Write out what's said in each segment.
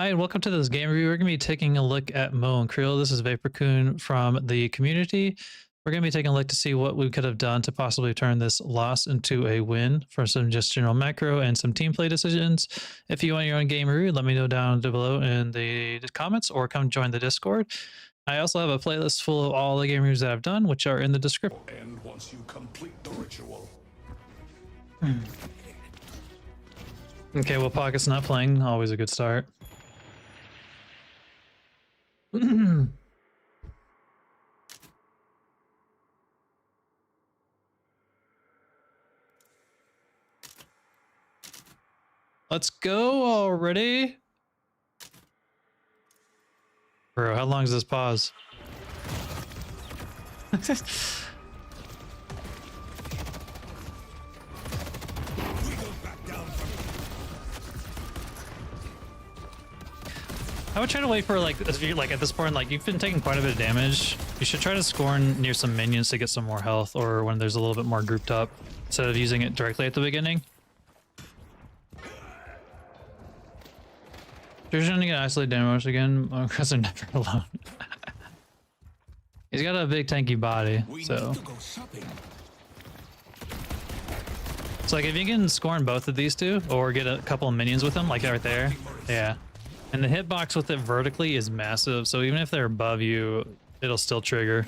Hi, and welcome to this game review. We're going to be taking a look at Mo and Creel. This is Vyper from the community. We're going to be taking a look to see what we could have done to possibly turn this loss into a win for some just general macro and some team play decisions. If you want your own game review, let me know down below in the comments or come join the Discord. I also have a playlist full of all the game reviews that I've done, which are in the description. And once you complete the ritual. Okay, well, Pocket's not playing. Always a good start. Let's go already. Bro, how long is this pause? I would try to wait for if you're at this point, you've been taking quite a bit of damage. You should try to score near some minions to get some more health, or when there's a little bit more grouped up, instead of using it directly at the beginning. You're trying to get isolated damage again because they're never alone. He's got a big tanky body, so. It's like if you can score in both of these two, or get a couple of minions with them, like right there, yeah. And the hitbox with it vertically is massive, so even if they're above you, it'll still trigger.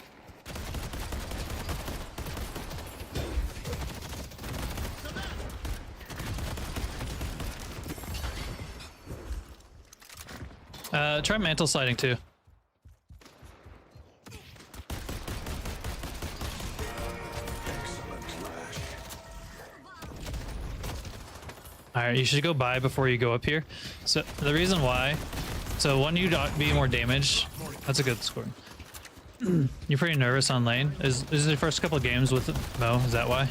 Try mantle sliding too. Alright, you should go by before you go up here. So the reason why, so one, you be more damage. That's a good score. You're pretty nervous on lane. Is the first couple of games with Mo? Is that why?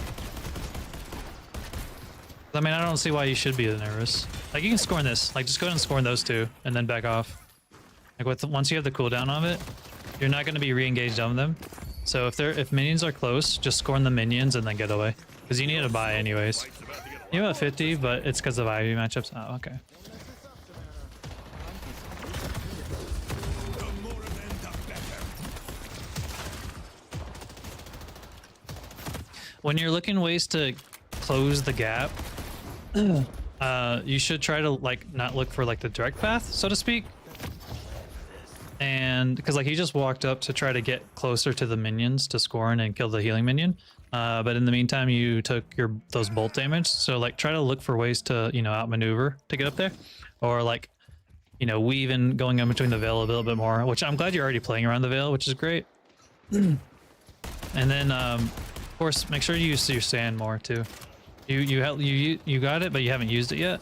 I mean, I don't see why you should be nervous. Like, you can score in this. Like, just go ahead and score in those two, and then back off. Like, once you have the cooldown of it, you're not going to be re-engaged on them. So if minions are close, just score in the minions and then get away, because you need to buy anyways. You have 50, but it's because of IV matchups. Oh, okay. When you're looking ways to close the gap, you should try to not look for the direct path, so to speak. And because he just walked up to try to get closer to the minions to score in and kill the healing minion. But in the meantime, you took those bolt damage. So try to look for ways to, outmaneuver to get up there, or weave in going in between the veil a little bit more, which I'm glad you're already playing around the veil, which is great. And then, of course, make sure you use your sand more too. You got it, but you haven't used it yet.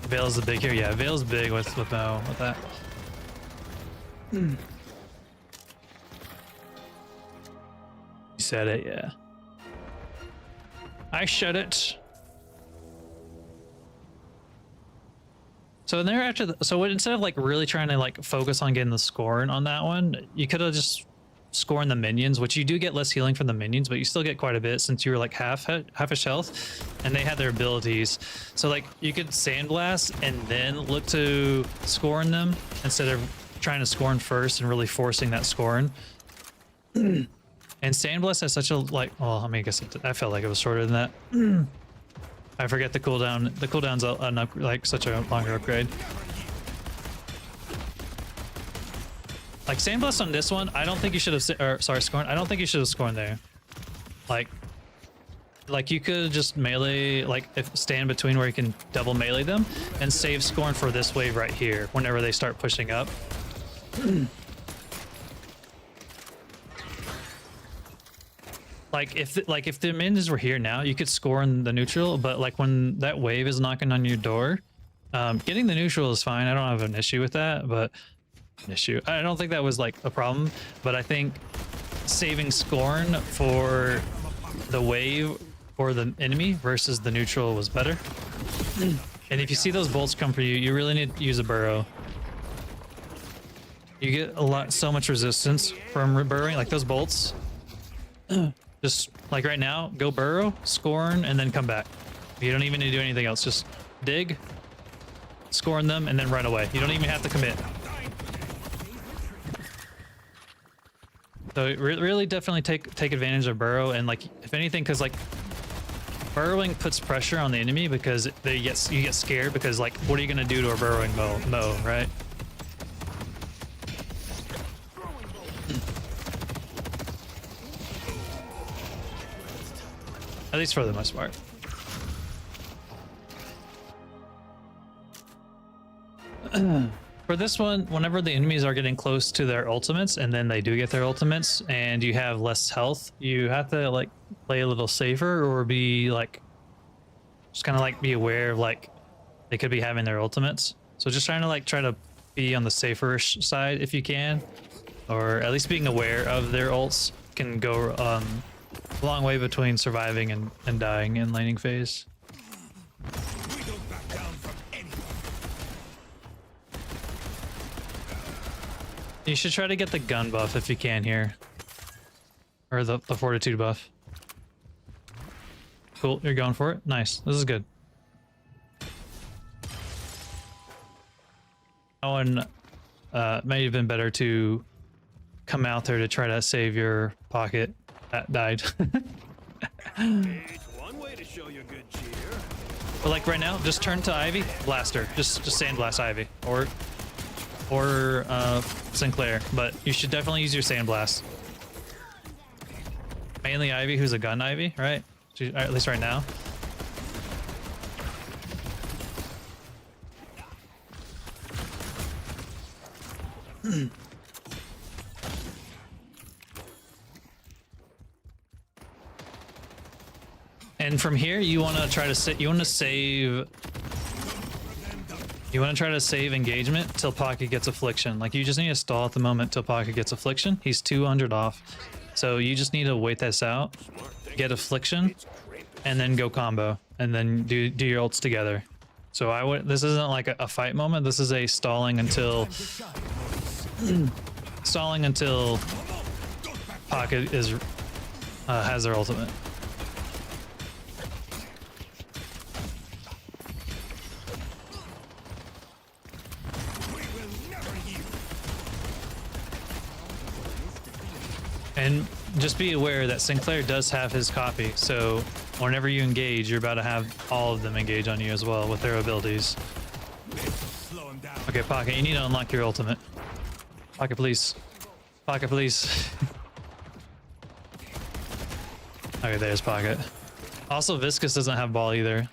Veil's the big here. Yeah, Veil's big with Mo with that. You said it, yeah. I said it. So there so instead of really trying to focus on getting the score on that one, you could have just scored the minions, which you do get less healing from the minions, but you still get quite a bit since you were half a health, and they had their abilities. So you could sandblast and then look to scoring them instead of trying to score first and really forcing that scoring. And sandblast has such a well, I mean, I guess I felt like it was shorter than that. I forget the cooldown. The cooldown's such a longer upgrade. Sandblast on this one, I don't think you should have, Scorn. I don't think you should have scored there. You could just melee, if stand between where you can double melee them and save Scorn for this wave right here whenever they start pushing up. If the minions were here now, you could score in the neutral, but when that wave is knocking on your door, getting the neutral is fine. I don't have an issue with that, but I don't think that was a problem, but I think saving Scorn for the wave or the enemy versus the neutral was better. And if you see those bolts come for you, you really need to use a burrow. You get so much resistance from burrowing, those bolts. Just like right now, go burrow, scorn, and then come back. You don't even need to do anything else. Just dig, scorn them, and then run away. You don't even have to commit. So really definitely take advantage of burrow, and like if anything, because like burrowing puts pressure on the enemy because you get scared because like what are you gonna do to a burrowing Mo, right? At least for the most part. For this one, whenever the enemies are getting close to their ultimates, and then they do get their ultimates, and you have less health, you have to like play a little safer or be like, just kind of like be aware of like they could be having their ultimates. So just try to be on the safer side if you can, or at least being aware of their ults can go a long way between surviving and dying in laning phase. We don't back down from anyone. You should try to get the gun buff if you can here. Or the fortitude buff. Cool, you're going for it? Nice, this is good. That one may have been better to come out there to try to save your pocket. That died. It's one way to show your good cheer. But like right now, just turn to Ivy, blast her. Just sandblast Ivy. Or Sinclair, but you should definitely use your sandblast. Mainly Ivy, who's a gun Ivy, right? At least right now. And from here, you want to try to save engagement till Pocket gets affliction. Like you just need to stall at the moment till Pocket gets affliction. He's 200 off, so you just need to wait this out, get affliction, and then go combo, and then do your ults together. So this isn't like a fight moment. This is a stalling until Pocket has their ultimate. And just be aware that Sinclair does have his copy, so whenever you engage, you're about to have all of them engage on you as well with their abilities. Okay, Pocket, you need to unlock your ultimate. Pocket, please. Pocket, please. Okay, there's Pocket. Also, Viscous doesn't have ball either.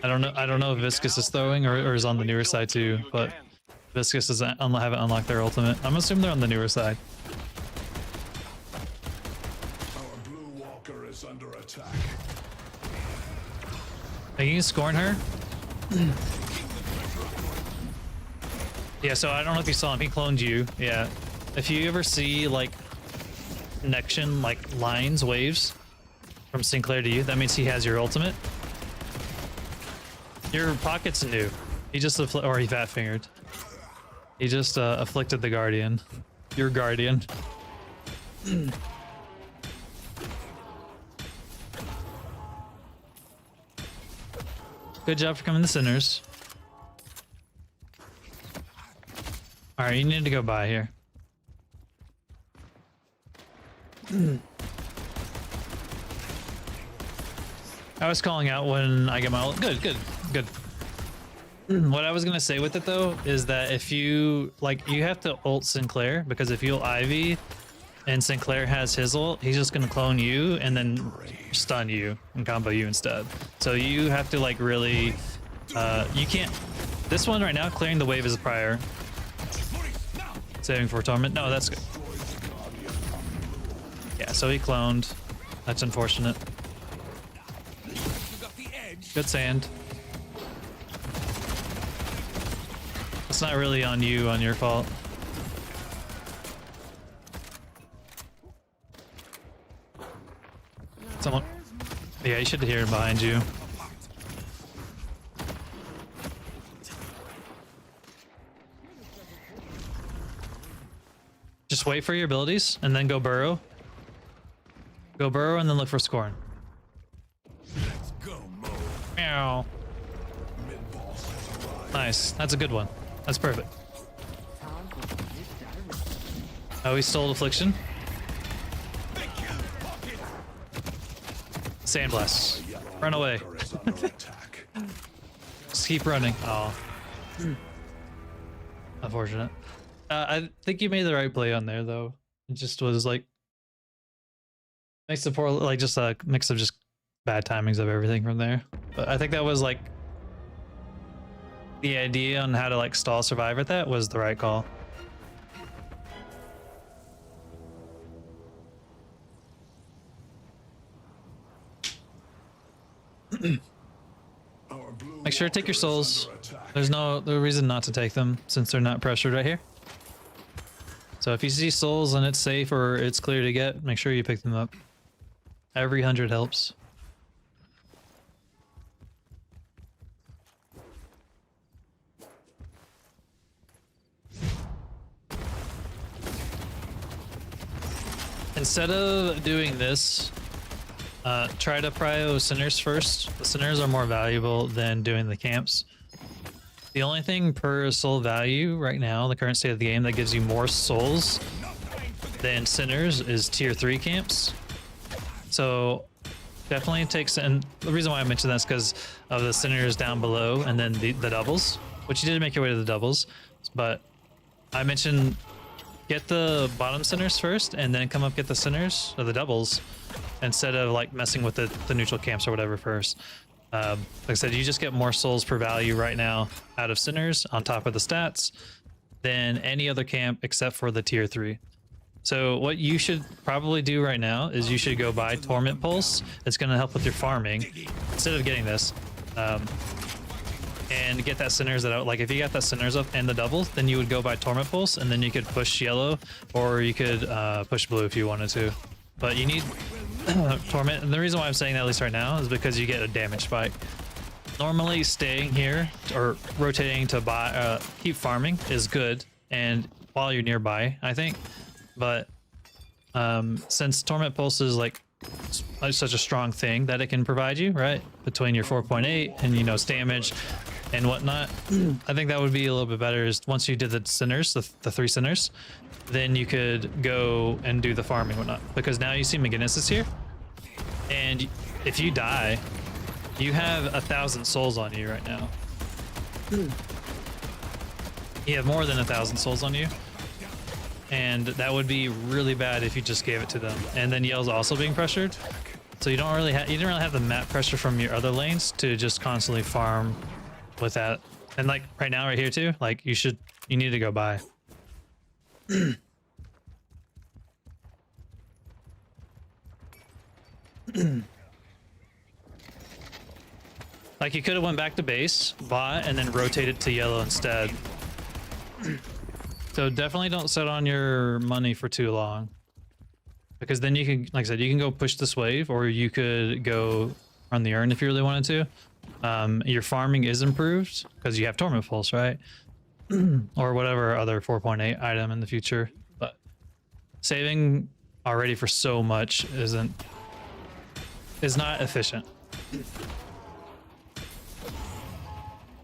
I don't know if Viscous is throwing or is on the newer side too, but Viscous haven't unlocked their ultimate. I'm assuming they're on the newer side. Under attack. Are you scorn her? Yeah, so I don't know if you saw him. He cloned you. Yeah. If you ever see like connection, like lines, waves from Sinclair to you, that means he has your ultimate. Your Pocket's new. He just or he fat fingered. He just afflicted the Guardian. Your Guardian. Good job for coming to Sinners. Alright, you need to go by here. I was calling out when I get my ult. Good. What I was gonna say with it though is that if you you have to ult Sinclair, because if you ult Ivy and Sinclair has his ult, he's just gonna clone you and then stun you and combo you instead. So you have to like really, you can't. This one right now, clearing the wave is prior. Saving for Torment. No, that's good. Yeah, so he cloned. That's unfortunate. Good sand. It's not really on you, on your fault. Someone. Yeah, you should hear him behind you. Just wait for your abilities and then go burrow. Go burrow and then look for scorn. Let's go, Mo. Meow. Ow. Nice. That's a good one. That's perfect. Oh, he stole Affliction. Sandblast. Run away. Just keep running. Oh. Unfortunate. I think you made the right play on there, though. It just was like makes the poor, like just a mix of just bad timings of everything from there. But I think that was like the idea on how to like stall survive at that was the right call. Make sure to take your souls. There's no reason not to take them since they're not pressured right here. So if you see souls and it's safe or it's clear to get, make sure you pick them up. Every 100 helps. Instead of doing this, try to prio sinners first. The sinners are more valuable than doing the camps. The only thing per soul value right now, the current state of the game, that gives you more souls than sinners is tier 3 camps. So definitely takes, and the reason why I mentioned that is because of the sinners down below and then the doubles, which you did make your way to the doubles, but I mentioned get the bottom sinners first and then come up get the sinners or the doubles instead of like messing with the neutral camps or whatever first. Like I said, you just get more souls per value right now out of sinners on top of the stats than any other camp except for the tier 3. So what you should probably do right now is you should go buy Torment Pulse. It's going to help with your farming instead of getting this. And get that sinners that out. Like if you got that sinners up and the doubles, then you would go buy Torment Pulse and then you could push yellow or you could push blue if you wanted to. But you need Torment, and the reason why I'm saying that at least right now is because you get a damage spike. Normally staying here or rotating to buy keep farming is good and while you're nearby, I think. But since Torment Pulse is like such a strong thing that it can provide you, right, between your 4.8 and its damage and whatnot, I think that would be a little bit better is once you did the sinners, the 3 sinners, then you could go and do the farming and whatnot, because now you see McGinnis is here, and if you die, you have 1,000 souls on you right now. You have more than 1,000 souls on you, and that would be really bad if you just gave it to them. And then Yell's also being pressured, so you didn't really have the map pressure from your other lanes to just constantly farm with that. And like right now, right here too, like you need to go buy. Like you could have went back to base, bought, and then rotated to yellow instead. So definitely don't sit on your money for too long, because then you can, like I said, you can go push this wave, or you could go run the urn if you really wanted to. Your farming is improved because you have Torment Pulse, right? Or whatever other 4.8 item in the future, but saving already for so much is not efficient.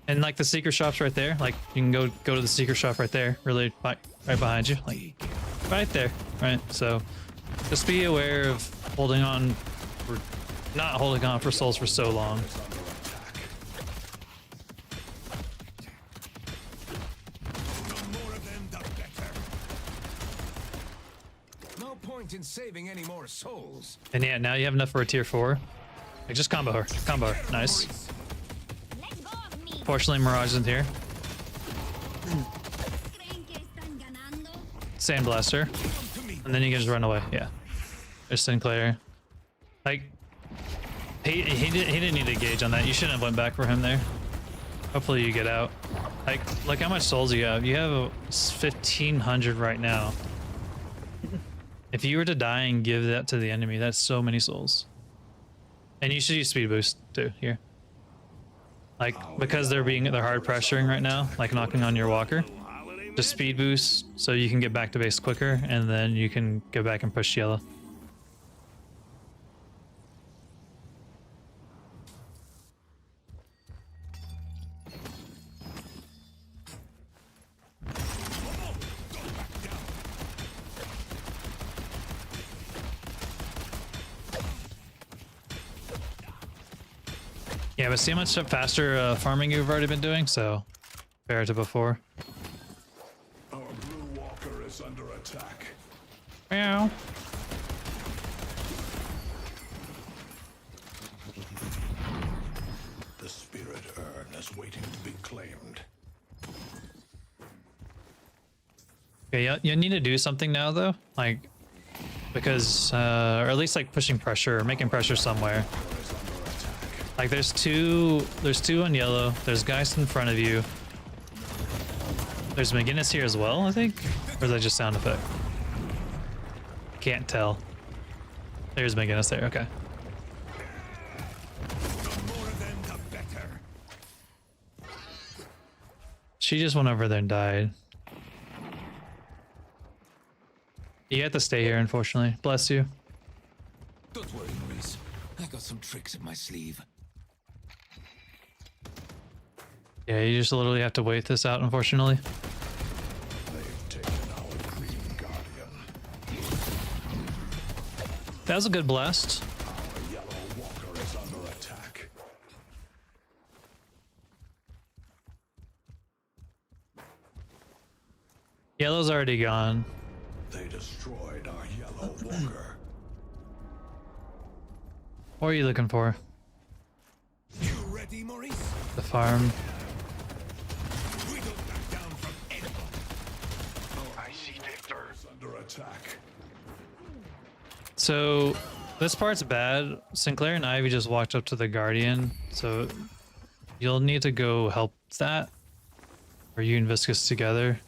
And like the secret shops right there, like you can go to the secret shop right there, really right behind you, like right there, right? So just be aware of not holding on for souls for so long. No point in saving any more souls. And yeah, now you have enough for a tier 4. Like just combo her, nice. Fortunately, Mirage isn't here. Sandblaster, and then you can just run away. Yeah, there's Sinclair. Like he didn't need to gauge on that. You shouldn't have went back for him there. Hopefully you get out. Like look how much souls you have. You have 1,500 right now. If you were to die and give that to the enemy, that's so many souls. And you should use speed boost too here. Like, because they're hard pressuring right now, like knocking on your walker, just speed boost so you can get back to base quicker, and then you can go back and push yellow. Yeah, but see how much faster farming you've already been doing, so compared to before. Our blue walker is under attack. Meow. The spirit urn is waiting to be claimed. Okay, you need to do something now though, like because or at least like pushing pressure or making pressure somewhere. Like there's two on yellow. There's guys in front of you. There's McGinnis here as well, I think, or is that just sound effect? Can't tell. There's McGinnis there. Okay. The more of them, the better. She just went over there and died. You have to stay here, unfortunately. Bless you. Don't worry, Maurice. I got some tricks up my sleeve. Yeah, you just literally have to wait this out, unfortunately. They've taken our green guardian. That was a good blast. Our yellow walker is under attack. Yellow's already gone. They destroyed our yellow walker. What are you looking for? You ready, Maurice? The farm. We don't back down from anyone. I see Victor is under attack. So this part's bad. Sinclair and Ivy just walked up to the Guardian, so you'll need to go help that. Or you and Viscus together.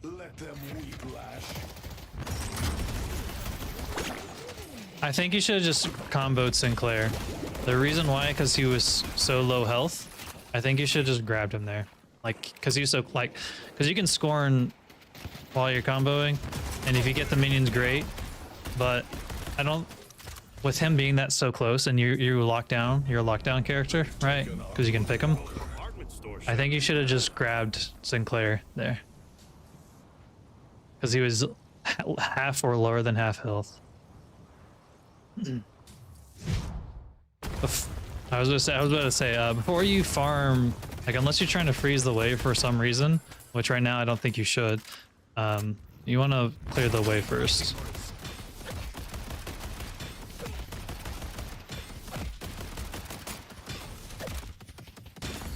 Let them weep, Lash. I think you should have just comboed Sinclair. The reason why, because he was so low health, I think you should have just grabbed him there. Like, because he's so, like, because you can scorn while you're comboing, and if you get the minions, great. But I don't, with him being that so close, and you lock down, you're a lockdown character, right? Because you can pick him. Department store. I think you should have just grabbed Sinclair there. Because he was half or lower than half health. I was about to say, before you farm, like unless you're trying to freeze the wave for some reason, which right now I don't think you should, you want to clear the way first.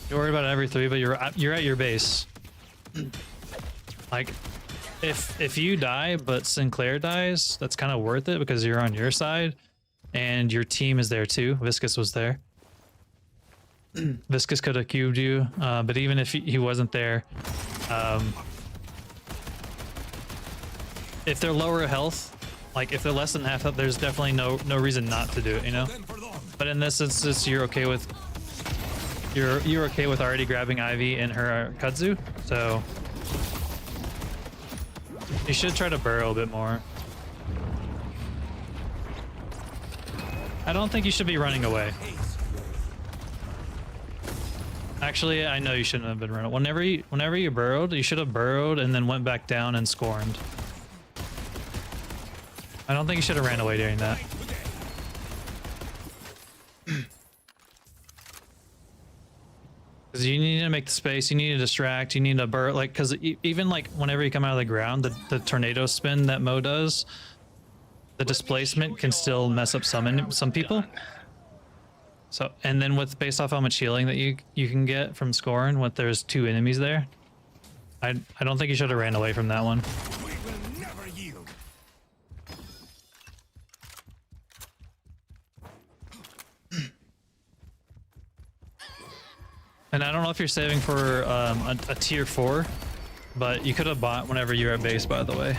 You're worried about every three, but you're at your base. Like, if you die but Sinclair dies, that's kind of worth it because you're on your side, and your team is there too. Viscus was there. Viscus could have cubed you, but even if he wasn't there, if they're lower health, like if they're less than half health, there's definitely no reason not to do it, you know. But in this instance, you're okay with you're okay with already grabbing Ivy and her kudzu, so you should try to burrow a bit more. I don't think you should be running away. Actually, I know you shouldn't have been running. Whenever you burrowed, you should have burrowed and then went back down and scorned. I don't think you should have ran away during that. Because you need to make the space, you need to distract, you need to burrow, like, because even like whenever you come out of the ground, the tornado spin that Mo does, the displacement can still mess up some people. So, and then with based off how much healing that you can get from scoring, when there's two enemies there, I don't think you should have ran away from that one. We will never yield. And I don't know if you're saving for a tier 4, but you could have bought whenever you're at base, by the way.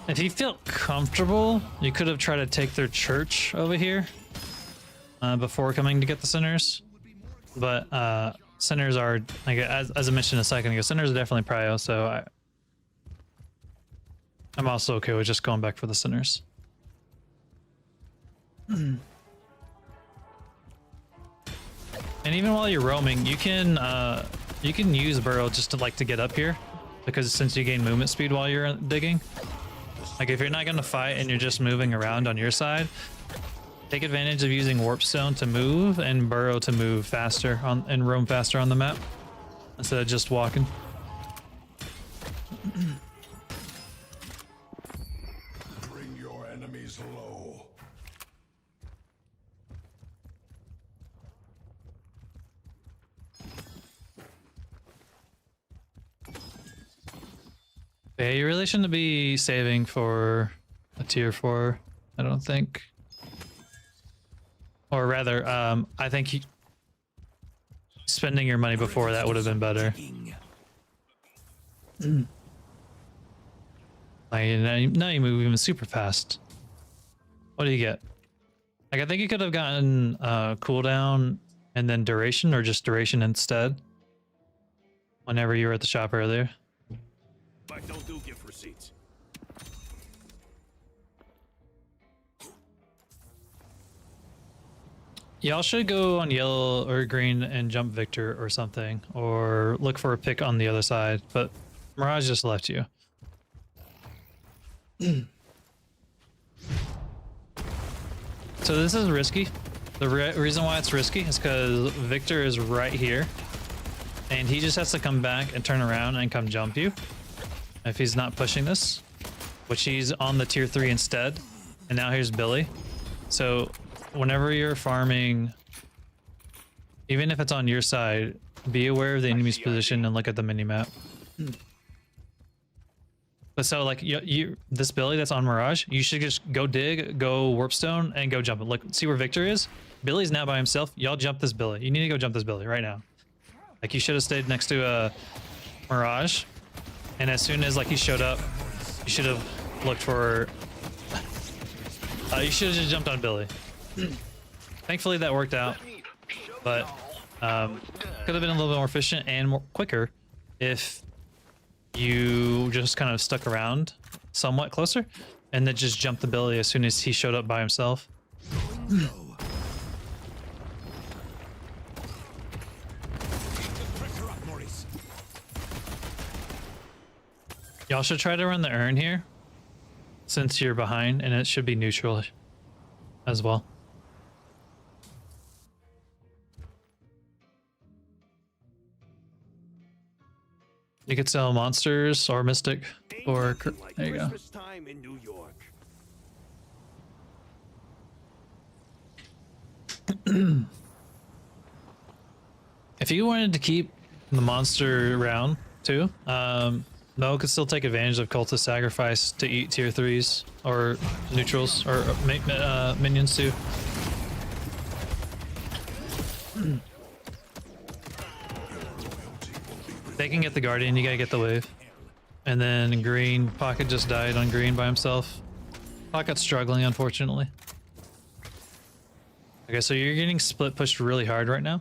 If you feel comfortable, you could have tried to take their church over here before coming to get the sinners. But sinners are, like, as I mentioned a second ago, sinners are definitely prio, so I'm also okay with just going back for the centers. And even while you're roaming, you can use burrow just to get up here, because since you gain movement speed while you're digging, like if you're not gonna fight and you're just moving around on your side, take advantage of using warp stone to move and burrow to move faster and roam faster on the map instead of just walking. Bring your enemies low. Yeah, you really shouldn't be saving for a tier 4, I don't think. Or rather, I think spending your money before that would have been better. Now you move even super fast. What do you get? Like, I think you could have gotten cooldown and then duration, or just duration instead whenever you were at the shop earlier. But don't do gift receipts. Y'all should go on yellow or green and jump Victor or something, or look for a pick on the other side, but Mirage just left you. So this is risky. The reason why it's risky is because Victor is right here, and he just has to come back and turn around and come jump you if he's not pushing this, which he's on the tier 3 instead. And now here's Billy. So whenever you're farming, even if it's on your side, be aware of the enemy's position and look at the mini-map. But so like this Billy that's on Mirage, you should just go dig, go warpstone, and go jump it. Look, see where Victor is? Billy's now by himself. Y'all jump this Billy. You need to go jump this Billy right now. Like, you should have stayed next to a Mirage, and as soon as like he showed up, you should have looked for. You should have just jumped on Billy. Thankfully that worked out, but could have been a little bit more efficient and more quicker if you just kind of stuck around somewhat closer and then just jumped the Billy as soon as he showed up by himself. Y'all should try to run the urn here since you're behind, and it should be neutral as well. You could sell monsters or mystic, or Like there you go. Christmas time in New York. If you wanted to keep the monster round too, Mo could still take advantage of Cultist Sacrifice to eat tier 3s or neutrals or minions too. They can get the Guardian, you gotta get the wave. And then green, Pocket just died on green by himself. Pocket's struggling, unfortunately. Okay, so you're getting split pushed really hard right now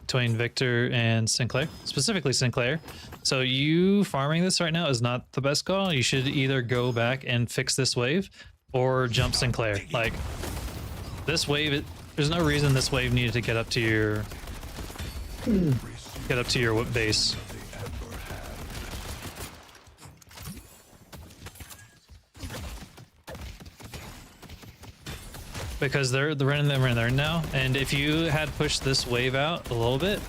between Victor and Sinclair, specifically Sinclair. So you farming this right now is not the best call. You should either go back and fix this wave or jump Sinclair. Like, this wave, there's no reason this wave needed to get up to your whip base. Because they're running there now, and if you had pushed this wave out a little bit,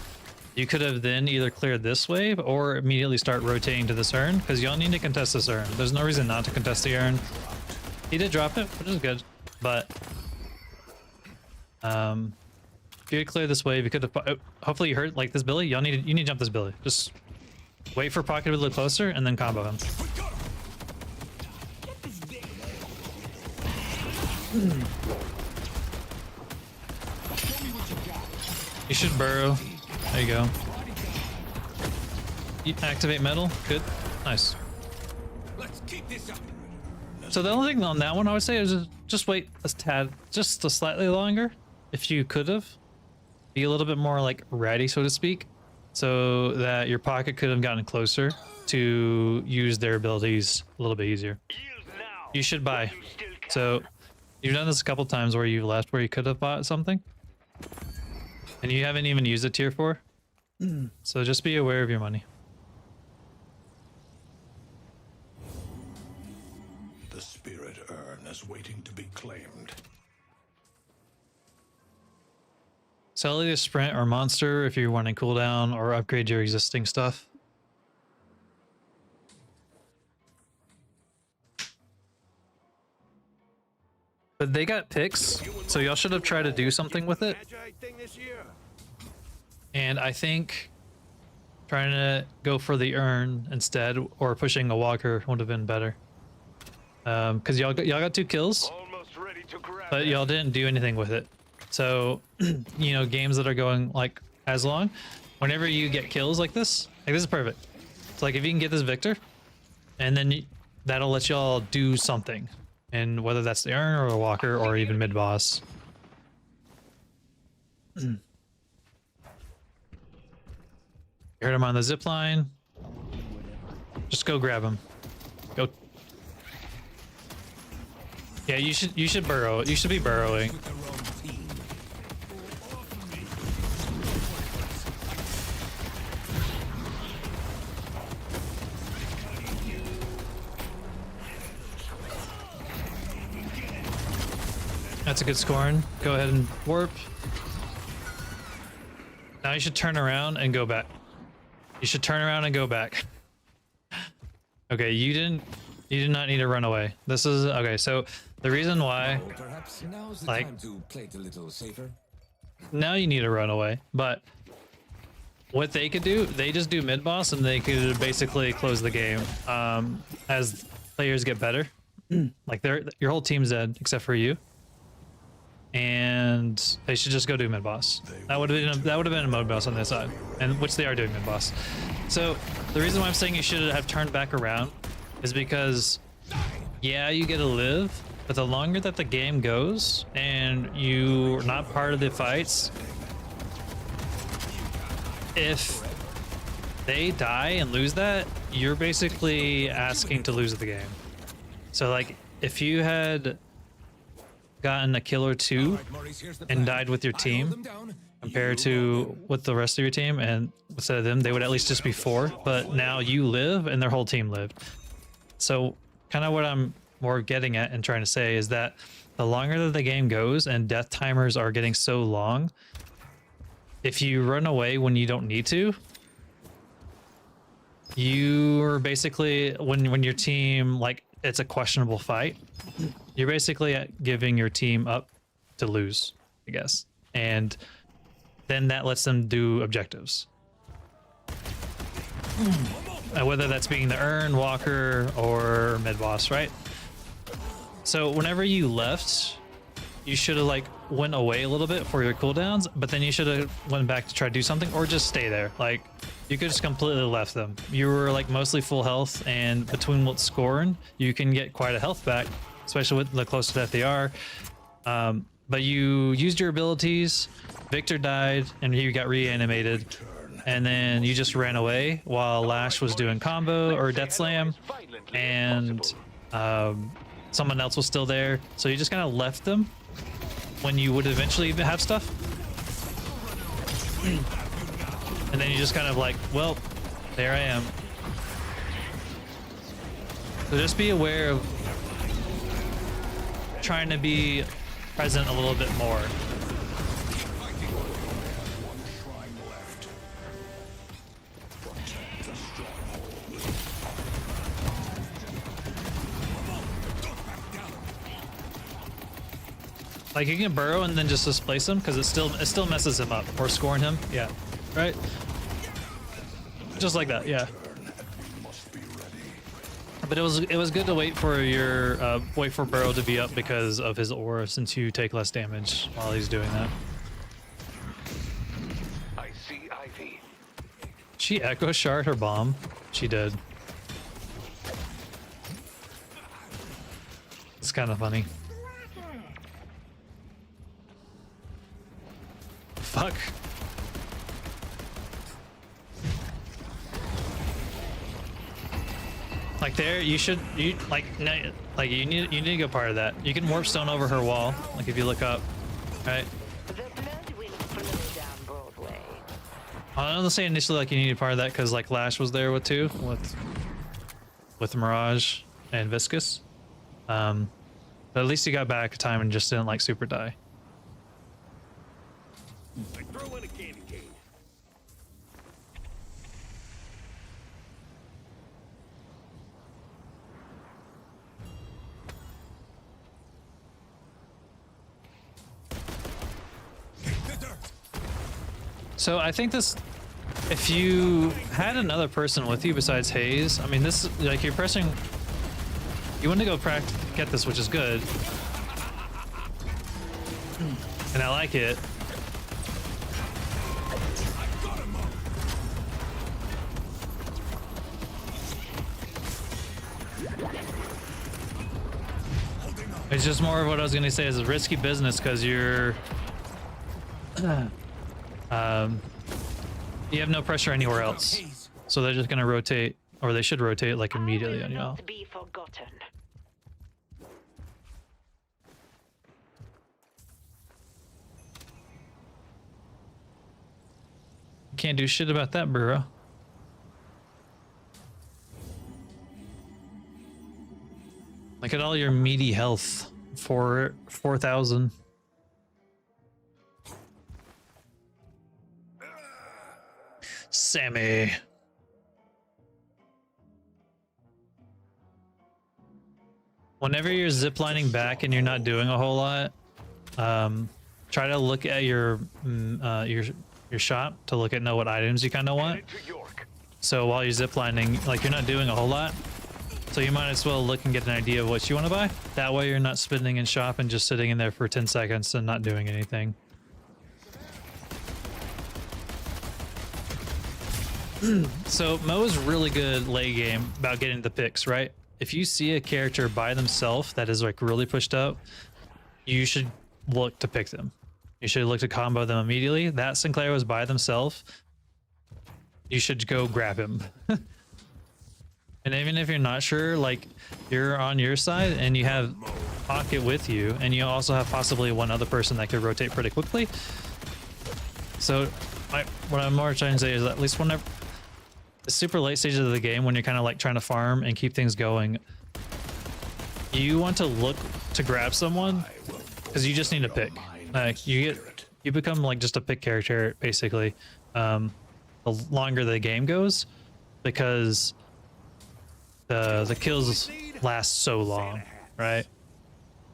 you could have then either cleared this wave or immediately start rotating to this urn, because y'all need to contest this urn. There's no reason not to contest the urn. He did drop it, which is good, but if you had cleared this wave, you could have. Hopefully you heard like this Billy. You need to jump this Billy. Just wait for Pocket to look closer and then combo him. You should burrow. There you go. You activate metal. Good. Nice. Let's keep this up. So the only thing on that one I would say is just wait a tad, just a slightly longer, if you could have. Be a little bit more like ready, so to speak, so that your Pocket could have gotten closer to use their abilities a little bit easier. You should buy. So you've done this a couple times where you left where you could have bought something, and you haven't even used a tier 4. So just be aware of your money. The spirit urn is waiting to be claimed. Sell either sprint or monster if you're wanting cooldown, or upgrade your existing stuff. But they got picks, so y'all should have tried to do something with it. And I think trying to go for the urn instead, or pushing a walker would have been better. Because y'all got 2 kills, but y'all didn't do anything with it. So, you know, games that are going like as long, whenever you get kills like this is perfect. It's like if you can get this Victor, and then that'll let y'all do something. And whether that's the urn or a walker or even mid boss. You heard him on the zip line. Just go grab him. Go. Yeah, you should burrow. You should be burrowing. That's a good scoring. Go ahead and warp. Now you should turn around and go back. You should turn around and go back. Okay, you did not need to run away. This is okay. So the reason why, Perhaps now's the like, time to play it a little safer. now you need to run away. But what they could do, they just do mid boss and they could basically close the game. As players get better, like your whole team's dead except for you. And they should just go do mid boss. That would have been a mode boss on their side, and which they are doing mid boss. So the reason why I'm saying you should have turned back around is because, yeah, you get to live, but the longer that the game goes and you're not part of the fights, if they die and lose that, you're basically asking to lose the game. So like if you had gotten a kill or 2 and died with your team compared to with the rest of your team, and instead of them they would at least just be 4, but now you live and their whole team lived. So kind of what I'm more getting at and trying to say is that the longer that the game goes and death timers are getting so long, if you run away when you don't need to, you're basically when your team, like, it's a questionable fight, you're basically giving your team up to lose, I guess. And then that lets them do objectives. Whether that's being the urn, walker, or mid boss, right? So whenever you left, you should have like went away a little bit for your cooldowns, but then you should have went back to try to do something, or just stay there. Like, you could just completely left them. You were like mostly full health, and between what's scoring, you can get quite a health back, especially with the closer that they are. But you used your abilities, Victor died, and he got reanimated, and then you just ran away while Lash was doing combo or death slam, and someone else was still there. So you just kind of left them when you would eventually have stuff. And then you just kind of like, well, there I am. So just be aware of trying to be present a little bit more. Like, you can burrow and then just displace him, because it still messes him up, or scoring him. Yeah, right. Just like that. Yeah. But it was good to wait for your burrow to be up because of his aura, since you take less damage while he's doing that. I see Ivy. She echo shard her bomb. She did. It's kind of funny. Fuck. Like there, you like no, like you need to go part of that. You can warp stone over her wall. Like if you look up, right? The blood will flow down Broadway. I don't say initially like you needed part of that because like Lash was there with too with Mirage and Viscous. But at least you got back time and just didn't like super die. I throw in a candy cane. So I think this, if you had another person with you besides Hayes, I mean this, like you're pressing, you want to go get this, which is good. And I like it. It's just more of what I was going to say is a risky business because you're, you have no pressure anywhere else. So they're just going to rotate, or they should rotate like immediately on y'all. Not be forgotten. Can't do shit about that, bro. Look at all your meaty health. 4,000. Sammy. Whenever you're ziplining back and you're not doing a whole lot, try to look at your shop to look at what items you kind of want. Headed to York. So while you're ziplining, like you're not doing a whole lot, so you might as well look and get an idea of what you want to buy. That way you're not spinning in shop and just sitting in there for 10 seconds and not doing anything. So Mo is really good late game about getting the picks, right? If you see a character by themselves that is like really pushed up, you should look to pick them. You should look to combo them immediately. That Sinclair was by themselves. You should go grab him. And even if you're not sure, like you're on your side and you have Pocket with you, and you also have possibly one other person that could rotate pretty quickly. So what I'm more trying to say is at least whenever the super late stages of the game, when you're kind of like trying to farm and keep things going, you want to look to grab someone because you just need to pick. Like you become like just a pick character basically. The longer the game goes, because the kills last so long, right?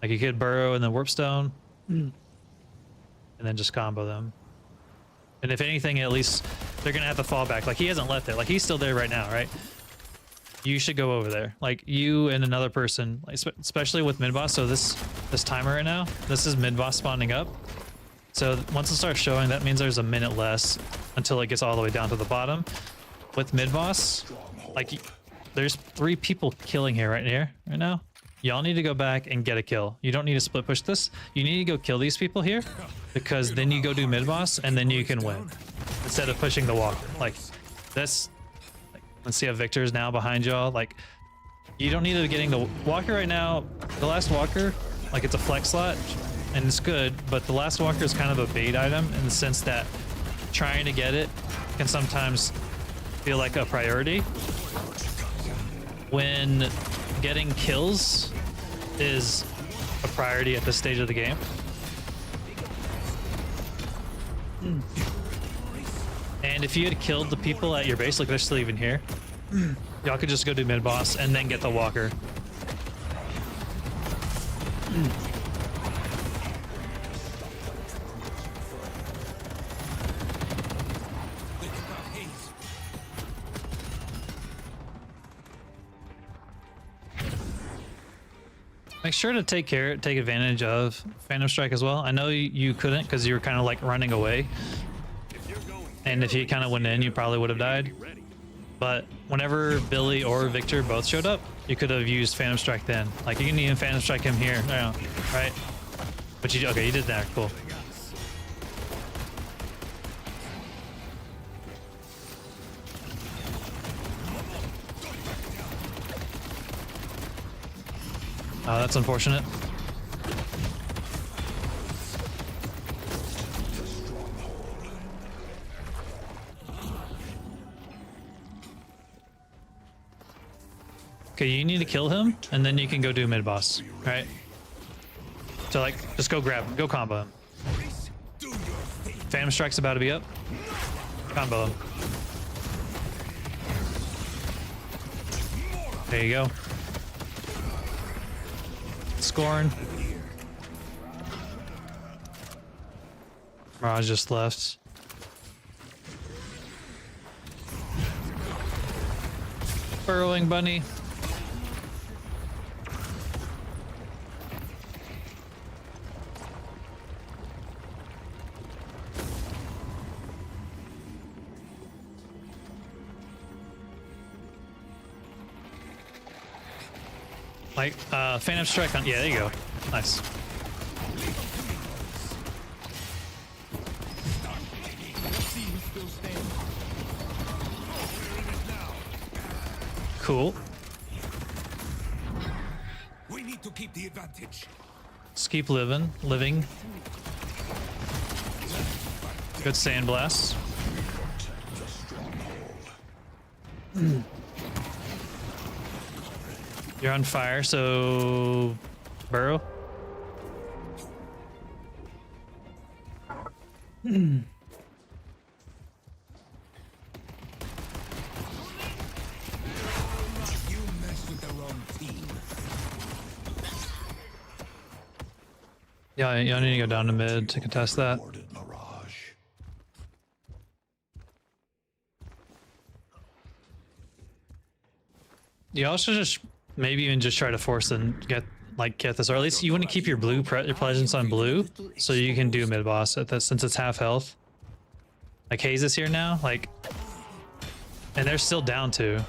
Like you could burrow and then warp stone, and then just combo them. And if anything, at least they're gonna have to fall back. Like he hasn't left it. Like he's still there right now, right? You should go over there. Like you and another person, like, especially with mid boss. So this timer right now, this is mid boss spawning up. So once it starts showing, that means there's a minute less until it gets all the way down to the bottom. With mid boss, like there's 3 people killing here right now. Y'all need to go back and get a kill. You don't need to split push this. You need to go kill these people here, because then you go do mid boss and then you can win instead of pushing the walker. Like this. Like, let's see how Victor's now behind y'all. Like you don't need to be getting the walker right now. The last walker, like it's a flex slot and it's good, but the last walker is kind of a bait item in the sense that trying to get it can sometimes feel like a priority when getting kills is a priority at this stage of the game. And if you had killed the people at your base, like they're still even here, y'all could just go do mid boss and then get the walker. Make sure to take advantage of Phantom Strike as well. I know you couldn't because you were kind of like running away. And if you kind of went in, you probably would have died. But whenever Billy or Victor both showed up, you could have used Phantom Strike then. Like you can even Phantom Strike him here, right? But you did that, cool. Oh, that's unfortunate. Okay, you need to kill him, and then you can go do mid boss, right? So like, just go grab him, go combo him. Phantom Strike's about to be up. Combo him. There you go. Scorn. Mirage just left. Burrowing bunny. Like, Phantom Strike on, yeah, there you go. Nice. Cool. We need to keep the advantage. Just keep living. Good sandblast. You're on fire, so burrow. You messed with the wrong team. Yeah, you need to go down to mid to contest that. Boarded Mirage. You also just maybe even just try to force and get this, or at least you want to keep your blue your presence on blue so you can do mid boss at this since it's half health. Like Haze is here now, like, and they're still down two.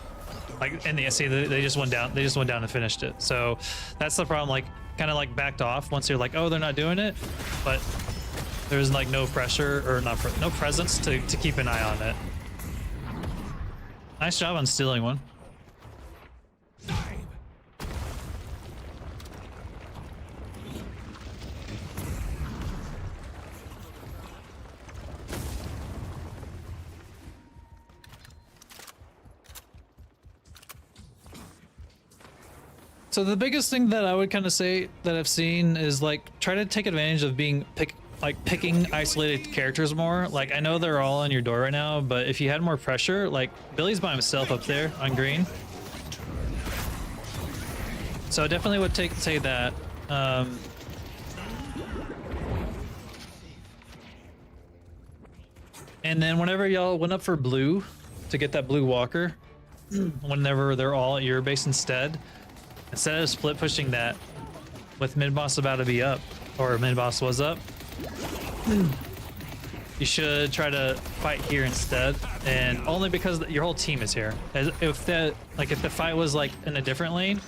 Like, and they see they just went down. They just went down and finished it. So that's the problem. Like, kind of like backed off once you're like, oh, they're not doing it, but there's like no pressure or no presence to keep an eye on it. Nice job on stealing one. So the biggest thing that I would kind of say that I've seen is like try to take advantage of being picking isolated characters more. Like I know they're all on your door right now, but if you had more pressure, like Billy's by himself up there on green. So I definitely would say that. And then whenever y'all went up for blue to get that blue walker, whenever they're all at your base instead of split pushing that with mid boss about to be up, or mid boss was up, you should try to fight here instead, and only because your whole team is here. If the fight was like in a different lane,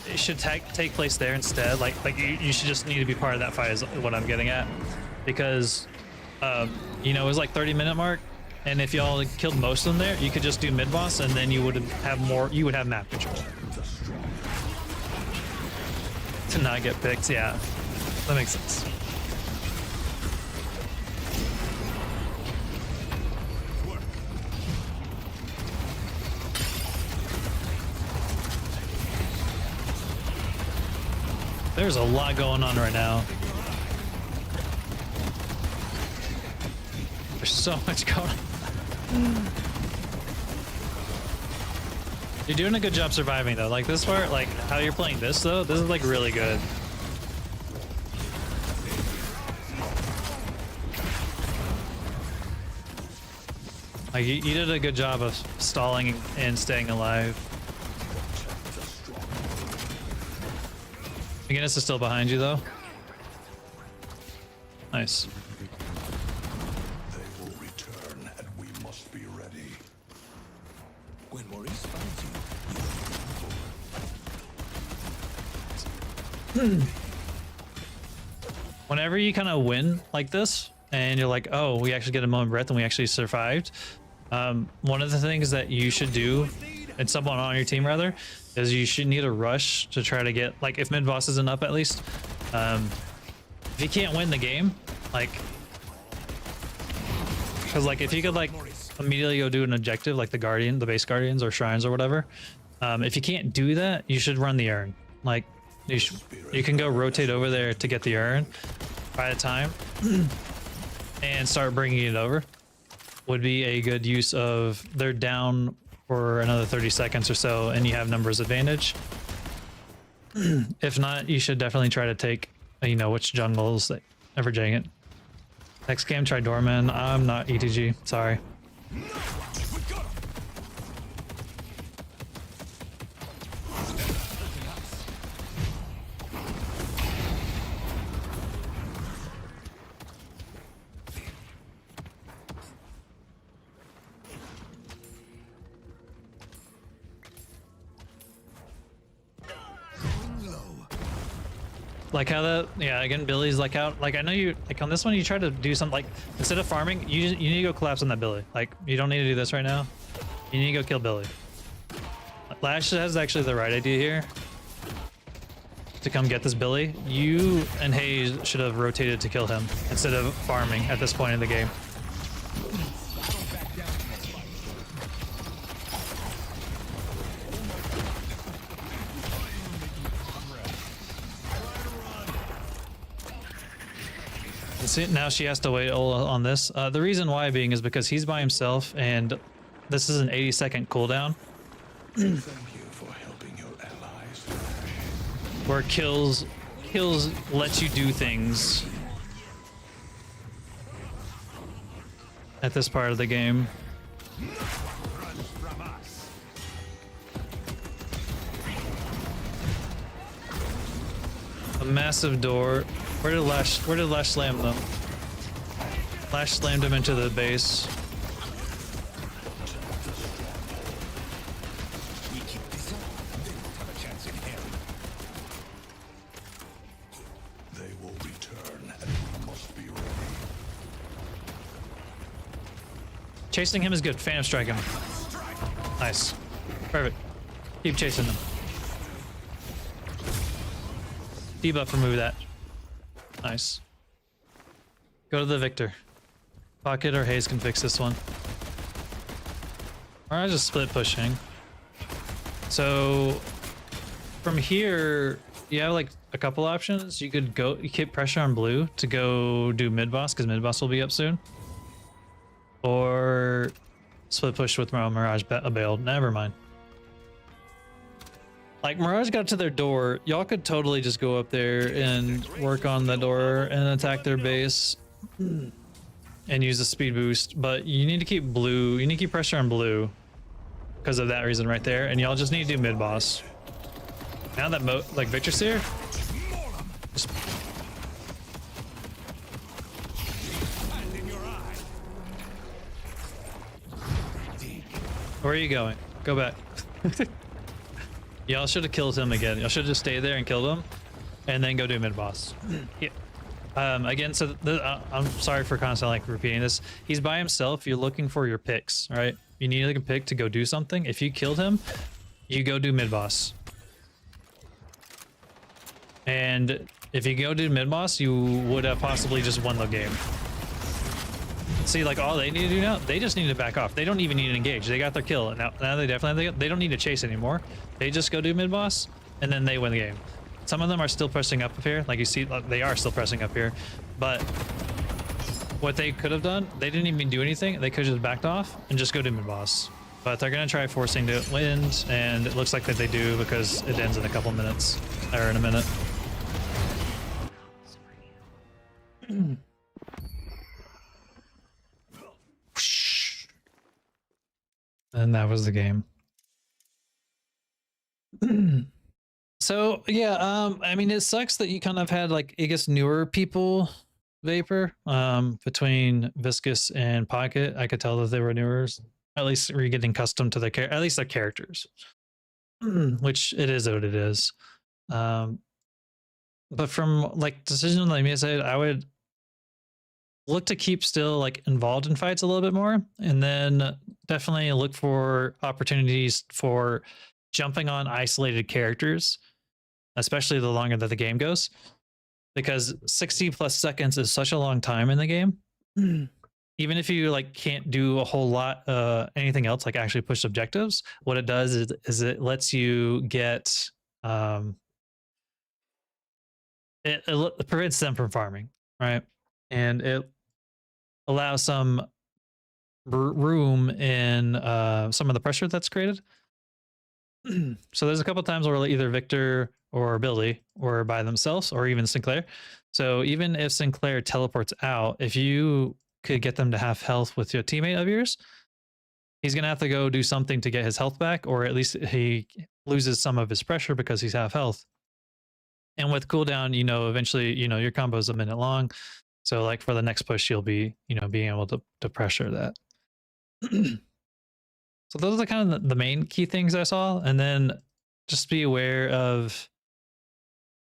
it should take place there instead. Like you should just need to be part of that fight is what I'm getting at, because you know, it was like 30-minute mark, and if y'all killed most of them there, you could just do mid boss, and then you would have map control to not get picked. Yeah, that makes sense. There's a lot going on right now. There's so much going on. You're doing a good job surviving though. Like this part, like how you're playing this though, this is like really good. Like you did a good job of stalling and staying alive. Guinness is still behind you though. Nice. They will return, and we must be ready. When Maurice finds you. Whenever you kind of win like this, and you're like, oh, we actually get a moment of breath and we actually survived. One of the things that you should do and someone on your team rather, is you should need a rush to try to get, like, if mid boss isn't up at least. If you can't win the game, like, because like if you could like immediately go do an objective like the base guardians or shrines or whatever, if you can't do that, you should run the urn. Like you can go rotate over there to get the urn by the time and start bringing it over. Would be a good use of, they're down for another 30 seconds or so and you have numbers advantage. If not, you should definitely try to take, you know, which jungles that ever jang it. Next game, try Dorman. I'm not ETG, sorry. Like how that, yeah, again, Billy's like out, like I know you, like on this one, you try to do something like, instead of farming, you need to go collapse on that Billy. Like, you don't need to do this right now. You need to go kill Billy. Lash has actually the right idea here to come get this Billy. You and Hayes should have rotated to kill him instead of farming at this point in the game. See, now she has to wait on this. The reason why being is because he's by himself and this is an 80-second cooldown. Thank you for helping your allies. Where kills lets you do things at this part of the game. A massive door. Where did Lash slam them? Lash slammed him into the base. They will return, and we must be ready. Chasing him is good. Phantom strike him. Nice. Perfect. Keep chasing him. Debuff, remove that. Nice. Go to the Victor. Pocket or Hayes can fix this one. Or I just split pushing. So from here, you have like a couple options. You could go, you keep pressure on blue to go do mid boss because mid boss will be up soon. Or split push with Mirage bailed. Never mind. Like, Mirage got to their door. Y'all could totally just go up there and work on the door and attack their base and use the speed boost. But you need to keep blue. You need to keep pressure on blue because of that reason right there. And y'all just need to do mid boss. Now that like Victor's here, just... Where are you going? Go back. Y'all should have killed him again. Y'all should just stay there and kill him, and then go do mid boss. Yeah. Again, so I'm sorry for constantly like repeating this. He's by himself. You're looking for your picks, right? You need like a pick to go do something. If you killed him, you go do mid boss. And if you go do mid boss, you would have possibly just won the game. See, like all they need to do now, they just need to back off. They don't even need to engage. They got their kill. Now they definitely they don't need to chase anymore. They just go do mid boss, and then they win the game. Some of them are still pressing up here, like you see, they are still pressing up here. But what they could have done, they didn't even do anything. They could have just backed off and just go do mid boss. But they're gonna try forcing to win, and it looks like that they do because it ends in a couple minutes, or in a minute. And that was the game. So yeah, I mean, it sucks that you kind of had like, I guess, newer people Vyper, between Viscous and Pocket. I could tell that they were newer. At least we're getting accustomed to their at least their characters, which it is what it is. But from like decision like me said, I would look to keep still like involved in fights a little bit more, and then definitely look for opportunities for jumping on isolated characters, especially the longer that the game goes, because 60 plus seconds is such a long time in the game. Even if you like can't do a whole lot anything else like actually push objectives, what it does is it lets you get it prevents them from farming, right? And it allows some room in some of the pressure that's created. So there's a couple times where either Victor or Billy or by themselves or even Sinclair. So even if Sinclair teleports out, if you could get them to half health with your teammate of yours, he's going to have to go do something to get his health back, or at least he loses some of his pressure because he's half health. And with cooldown, you know, eventually, you know, your combo is a minute long. So like for the next push, you'll be, you know, being able to pressure that. So those are kind of the main key things I saw. And then just be aware of,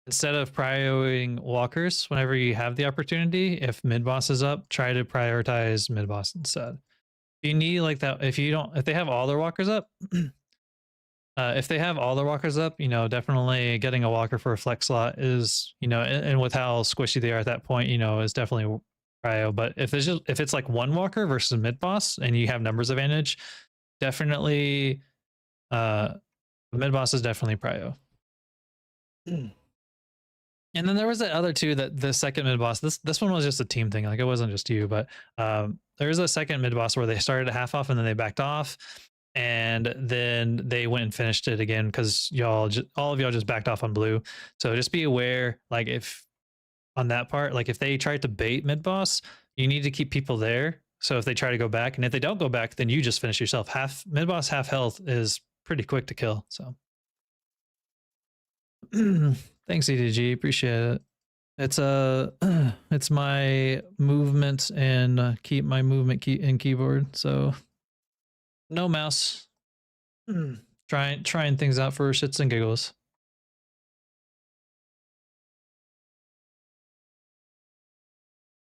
instead of prioritizing walkers whenever you have the opportunity, if mid boss is up, try to prioritize mid boss instead. You need like that. If they have all their walkers up, if they have all their walkers up, you know, definitely getting a walker for a flex slot is, you know, and with how squishy they are at that point, you know, is definitely prio. But if it's like one walker versus mid boss and you have numbers advantage, definitely mid boss is definitely prio. And then there was the other two, that the second mid boss, this one was just a team thing, like it wasn't just you, but there was a second mid boss where they started a half off and then they backed off, and then they went and finished it again because all of y'all just backed off on blue. So just be aware, like if on that part, like if they tried to bait mid boss, you need to keep people there. So if they try to go back, and if they don't go back, then you just finish yourself. Mid boss half health is pretty quick to kill. So thanks, EDG, appreciate it. It's my movement and keep my movement key in keyboard. So no mouse. Trying things out for shits and giggles.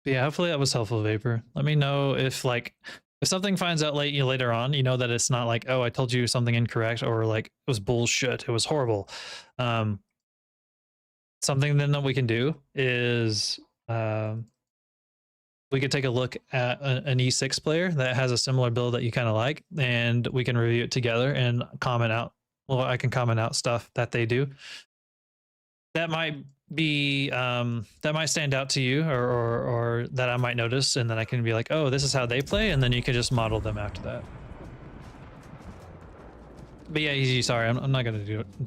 But yeah, hopefully that was helpful, Vapor. Let me know if something finds out later on, you know, that it's not like, oh, I told you something incorrect, or like it was bullshit, it was horrible. Something then that we can do is we could take a look at an E6 player that has a similar build that you kind of like, and we can review it together and comment out. Well, I can comment out stuff that they do that might be that might stand out to you, or that I might notice, and then I can be like, oh, this is how they play, and then you can just model them after that. But yeah, easy. Sorry, I'm not gonna do it.